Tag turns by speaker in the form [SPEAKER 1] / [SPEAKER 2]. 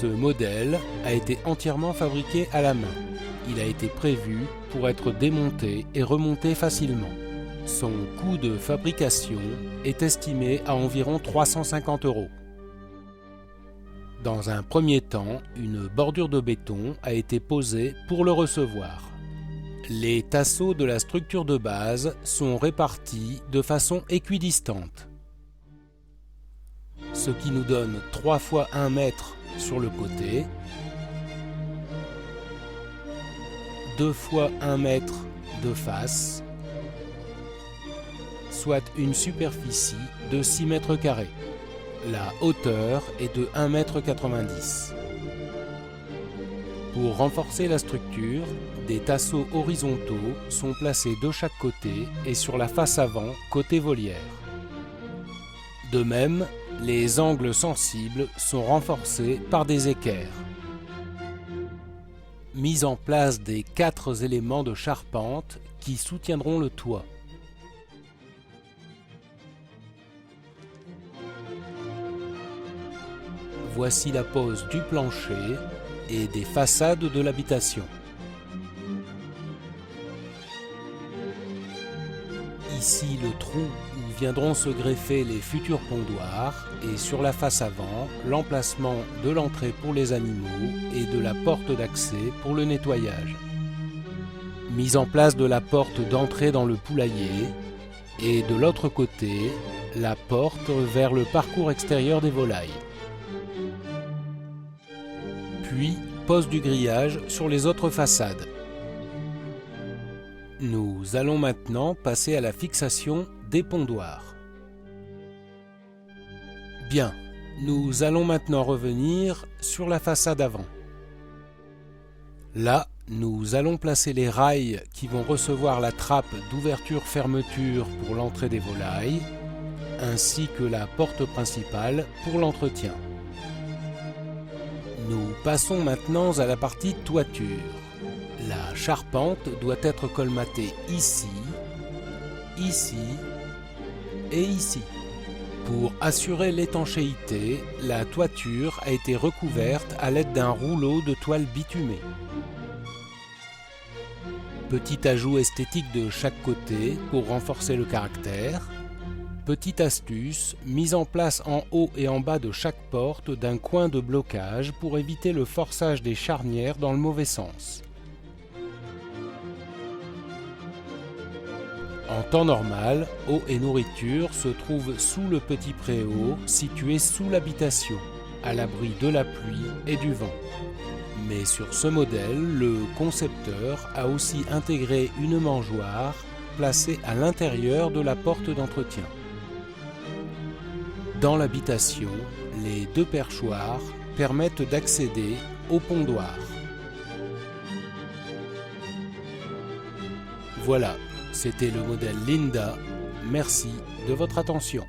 [SPEAKER 1] Ce modèle a été entièrement fabriqué à la main. Il a été prévu pour être démonté et remonté facilement. Son coût de fabrication est estimé à environ 350 €. Dans un premier temps, une bordure de béton a été posée pour le recevoir. Les tasseaux de la structure de base sont répartis de façon équidistante, ce qui nous donne 3 fois 1 mètre sur le côté, 2 fois 1 mètre de face, soit une superficie de 6 mètres carrés. La hauteur est de 1,90 m. Pour renforcer la structure, des tasseaux horizontaux sont placés de chaque côté et sur la face avant, côté volière. De même, les angles sensibles sont renforcés par des équerres. Mise en place des 4 éléments de charpente qui soutiendront le toit. Voici la pose du plancher et des façades de l'habitation. Ici le trou où viendront se greffer les futurs pondoirs et sur la face avant, l'emplacement de l'entrée pour les animaux et de la porte d'accès pour le nettoyage. Mise en place de la porte d'entrée dans le poulailler et de l'autre côté, la porte vers le parcours extérieur des volailles. Puis, pose du grillage sur les autres façades. Nous allons maintenant passer à la fixation des pondoirs. Bien, nous allons maintenant revenir sur la façade avant. Là, nous allons placer les rails qui vont recevoir la trappe d'ouverture-fermeture pour l'entrée des volailles, ainsi que la porte principale pour l'entretien. Nous passons maintenant à la partie toiture. La charpente doit être colmatée ici, ici et ici. Pour assurer l'étanchéité, la toiture a été recouverte à l'aide d'un rouleau de toile bitumée. Petit ajout esthétique de chaque côté pour renforcer le caractère. Petite astuce, mise en place en haut et en bas de chaque porte d'un coin de blocage pour éviter le forçage des charnières dans le mauvais sens. En temps normal, eau et nourriture se trouvent sous le petit préau situé sous l'habitation, à l'abri de la pluie et du vent. Mais sur ce modèle, le concepteur a aussi intégré une mangeoire placée à l'intérieur de la porte d'entretien. Dans l'habitation, les 2 perchoirs permettent d'accéder au pondoir. Voilà, c'était le modèle Linda. Merci de votre attention.